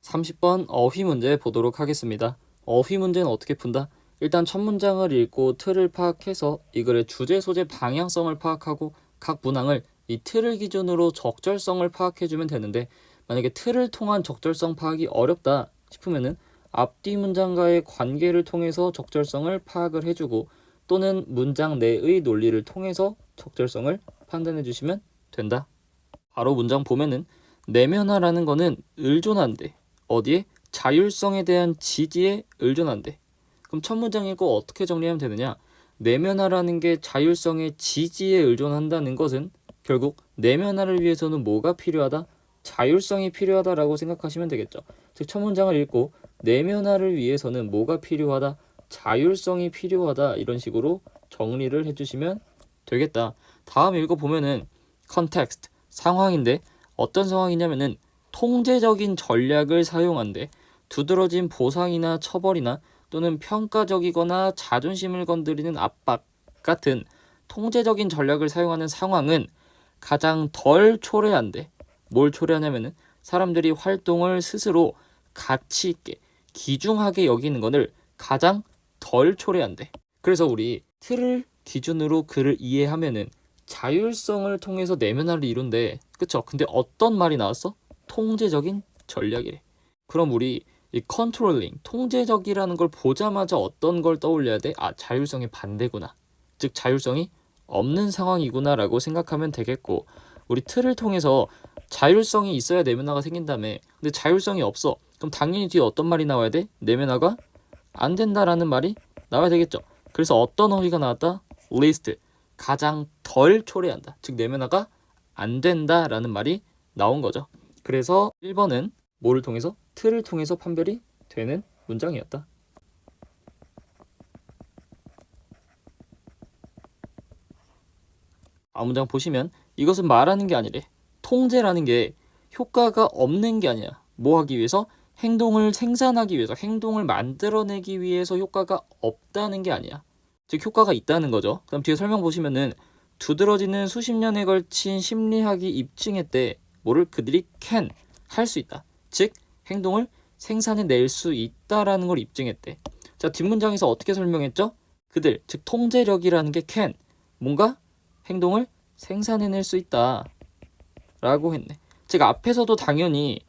30번 어휘 문제 보도록 하겠습니다. 어휘 문제는 어떻게 푼다? 일단 첫 문장을 읽고 틀을 파악해서 이 글의 주제, 소재, 방향성을 파악하고 각 문항을 이 틀을 기준으로 적절성을 파악해주면 되는데, 만약에 틀을 통한 적절성 파악이 어렵다 싶으면은 앞뒤 문장과의 관계를 통해서 적절성을 파악을 해주고, 또는 문장 내의 논리를 통해서 적절성을 판단해 주시면 된다. 바로 문장 보면은 내면화라는 거는 의존한대. 어디에? 자율성에 대한 지지에 의존한대. 그럼 첫 문장 읽고 어떻게 정리하면 되느냐? 내면화라는 게 자율성의 지지에 의존한다는 것은 결국 내면화를 위해서는 뭐가 필요하다? 자율성이 필요하다라고 생각하시면 되겠죠. 즉 첫 문장을 읽고 내면화를 위해서는 뭐가 필요하다? 자율성이 필요하다, 이런 식으로 정리를 해주시면 되겠다. 다음 읽어보면은 context, 상황인데 어떤 상황이냐면은 통제적인 전략을 사용한대. 두드러진 보상이나 처벌이나 또는 평가적이거나 자존심을 건드리는 압박 같은 통제적인 전략을 사용하는 상황은 가장 덜 초래한대. 뭘 초래하냐면은 사람들이 활동을 스스로 가치 있게 귀중하게 여기는 것을 가장 덜 초래한대. 그래서 우리 틀을 기준으로 글을 이해하면은 자율성을 통해서 내면화를 이룬대. 그쵸? 근데 어떤 말이 나왔어? 통제적인 전략이래. 그럼 우리 이 컨트롤링, 통제적이라는 걸 보자마자 어떤 걸 떠올려야 돼? 아, 자율성의 반대구나. 즉 자율성이 없는 상황이구나 라고 생각하면 되겠고, 우리 틀을 통해서 자율성이 있어야 내면화가 생긴다며. 근데 자율성이 없어. 그럼 당연히 뒤에 어떤 말이 나와야 돼? 내면화가 안 된다라는 말이 나와야 되겠죠. 그래서 어떤 어휘가 나왔다? least, 가장 덜 초래한다. 즉 내면화가 안 된다라는 말이 나온 거죠. 그래서 1번은 뭐를 통해서? 틀을 통해서 판별이 되는 문장이었다. 다음 문장 보시면 이것은 말하는 게 아니래. 통제라는 게 효과가 없는 게 아니야. 뭐 하기 위해서? 행동을 생산하기 위해서, 행동을 만들어내기 위해서 효과가 없다는 게 아니야. 즉 효과가 있다는 거죠. 그럼 뒤에 설명 보시면은 두드러지는 수십 년에 걸친 심리학이 입증했대. 뭐를? 그들이 can, 할 수 있다. 즉 행동을 생산해낼 수 있다라는 걸 입증했대. 자, 뒷문장에서 어떻게 설명했죠? 그들, 즉 통제력이라는 게 can, 뭔가 행동을 생산해낼 수 있다 라고 했네. 즉 앞에서도 당연히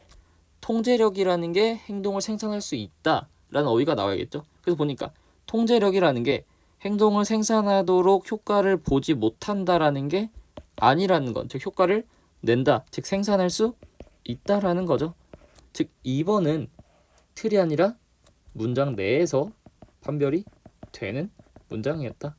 통제력이라는 게 행동을 생산할 수 있다 라는 어휘가 나와야겠죠. 그래서 보니까 통제력이라는 게 행동을 생산하도록 효과를 보지 못한다라는 게 아니라는 건, 즉 효과를 낸다, 즉 생산할 수 있다라는 거죠. 즉 2번은 틀이 아니라 문장 내에서 판별이 되는 문장이었다.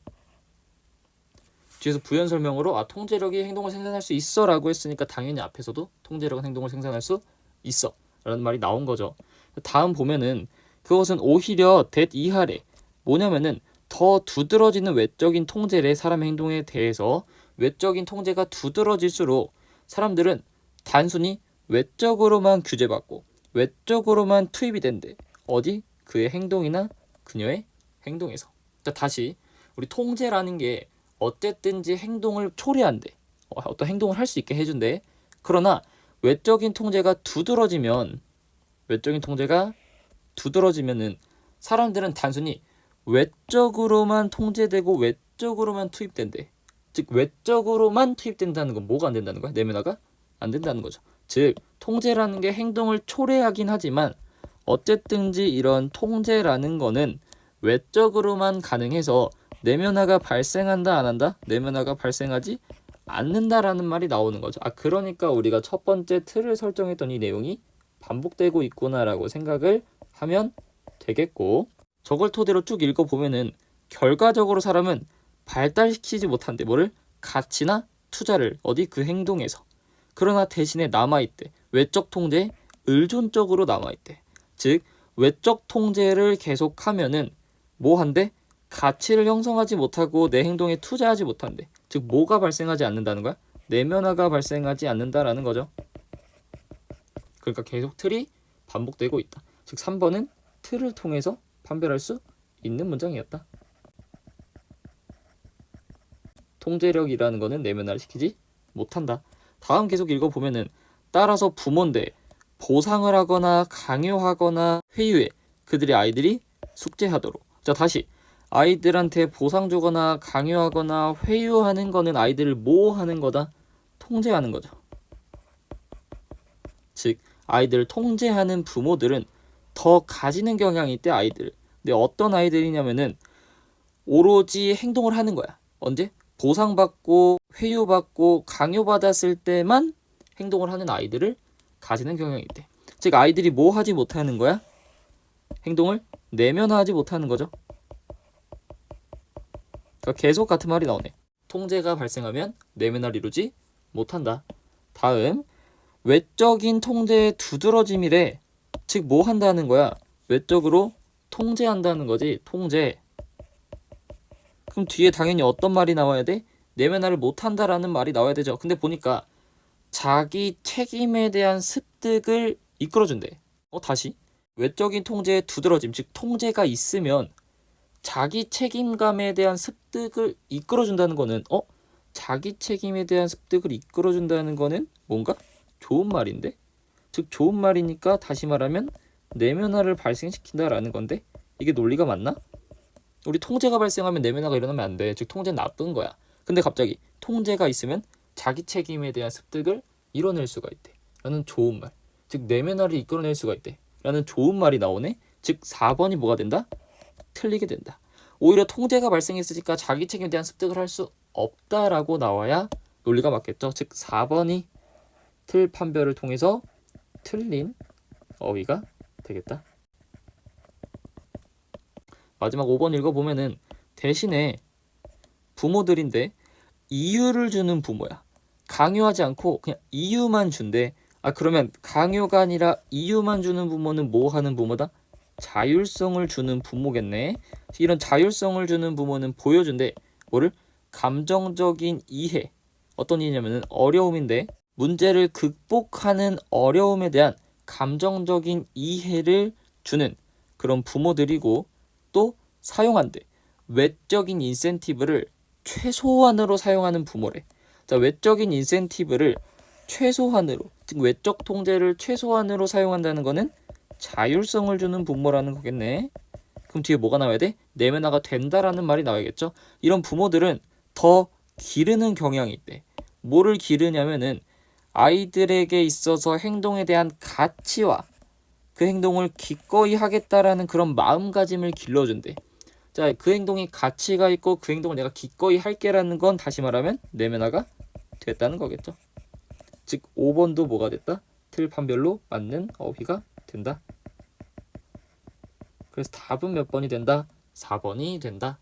뒤에서 부연 설명으로 통제력이 행동을 생산할 수 있어 라고 했으니까 당연히 앞에서도 통제력은 행동을 생산할 수 있어 라는 말이 나온 거죠. 다음 보면은 그것은 오히려 that 이하래. 뭐냐면은 더 두드러지는 외적인 통제래. 사람의 행동에 대해서 외적인 통제가 두드러질수록 사람들은 단순히 외적으로만 규제받고 외적으로만 투입이 된대. 어디? 그의 행동이나 그녀의 행동에서. 다시 우리 통제라는 게 어쨌든지 행동을 초래한대. 어떤 행동을 할 수 있게 해준대. 그러나 외적인 통제가 두드러지면은 사람들은 단순히 외적으로만 통제되고 외적으로만 투입된대. 즉 외적으로만 투입된다는 건 뭐가 안 된다는 거야? 내면화가 안 된다는 거죠. 즉 통제라는 게 행동을 초래하긴 하지만 어쨌든지 이런 통제라는 거는 외적으로만 가능해서 내면화가 발생한다 안 한다? 내면화가 발생하지 않는다라는 말이 나오는 거죠. 그러니까 우리가 첫 번째 틀을 설정했던 이 내용이 반복되고 있구나라고 생각을 하면 되겠고, 저걸 토대로 쭉 읽어보면은 결과적으로 사람은 발달시키지 못한대. 뭐를? 가치나 투자를. 어디? 그 행동에서. 그러나 대신에 남아있대. 외적 통제에 의존적으로 남아있대. 즉 외적 통제를 계속하면은 뭐 한대? 가치를 형성하지 못하고 내 행동에 투자하지 못한대. 즉 뭐가 발생하지 않는다는 거야? 내면화가 발생하지 않는다라는 거죠. 그러니까 계속 틀이 반복되고 있다. 즉 3번은 틀을 통해서 판별할 수 있는 문장이었다. 통제력이라는 거는 내면화를 시키지 못한다. 다음 계속 읽어보면은 따라서 부모인데 보상을 하거나 강요하거나 회유해. 그들의 아이들이 숙제하도록. 자, 다시 아이들한테 보상 주거나 강요하거나 회유하는 거는 아이들을 뭐 하는 거다? 통제하는 거죠. 즉 아이들을 통제하는 부모들은 더 가지는 경향이 있대, 아이들. 근데 어떤 아이들이냐면은 오로지 행동을 하는 거야. 언제? 보상받고 회유받고 강요받았을 때만 행동을 하는 아이들을 가지는 경향이 있대. 즉 아이들이 뭐 하지 못하는 거야? 행동을 내면화하지 못하는 거죠. 그러니까 계속 같은 말이 나오네. 통제가 발생하면 내면화를 이루지 못한다. 다음, 외적인 통제의 두드러짐이래. 즉 뭐 한다는 거야? 외적으로 통제한다는 거지. 통제. 그럼 뒤에 당연히 어떤 말이 나와야 돼? 내면화를 못한다라는 말이 나와야 되죠. 근데 보니까 자기 책임에 대한 습득을 이끌어준대. 다시 외적인 통제의 두드러짐, 즉 통제가 있으면 자기 책임감에 대한 습득을 이끌어준다는 거는 자기 책임에 대한 습득을 이끌어준다는 거는 뭔가 좋은 말인데? 즉 좋은 말이니까 다시 말하면 내면화를 발생시킨다라는 건데 이게 논리가 맞나? 우리 통제가 발생하면 내면화가 일어나면 안 돼. 즉 통제는 나쁜 거야. 근데 갑자기 통제가 있으면 자기 책임에 대한 습득을 이뤄낼 수가 있대. 라는 좋은 말. 즉 내면화를 이끌어낼 수가 있대. 라는 좋은 말이 나오네. 즉 4번이 뭐가 된다? 틀리게 된다. 오히려 통제가 발생했으니까 자기 책임에 대한 습득을 할 수 없다라고 나와야 논리가 맞겠죠. 즉 4번이 틀 판별을 통해서 틀린 어휘가 되겠다. 마지막 5번 읽어보면은 대신에 부모들인데 이유를 주는 부모야. 강요하지 않고 그냥 이유만 준대. 그러면 강요가 아니라 이유만 주는 부모는 뭐 하는 부모다? 자율성을 주는 부모겠네. 이런 자율성을 주는 부모는 보여준대. 뭐를? 감정적인 이해. 어떤 이해냐면은 어려움인데 문제를 극복하는 어려움에 대한 감정적인 이해를 주는 그런 부모들이고 또 사용한대. 외적인 인센티브를 최소한으로 사용하는 부모래. 자, 외적인 인센티브를 최소한으로, 즉 외적 통제를 최소한으로 사용한다는 거는 자율성을 주는 부모라는 거겠네. 그럼 뒤에 뭐가 나와야 돼? 내면화가 된다라는 말이 나와야겠죠. 이런 부모들은 더 기르는 경향이 있대. 뭐를 기르냐면은 아이들에게 있어서 행동에 대한 가치와 그 행동을 기꺼이 하겠다라는 그런 마음가짐을 길러준대. 자, 그 행동이 가치가 있고 그 행동을 내가 기꺼이 할게라는 건 다시 말하면 내면화가 됐다는 거겠죠. 즉 5번도 뭐가 됐다? 틀 판별로 맞는 어휘가 된다. 그래서 답은 몇 번이 된다? 4번이 된다.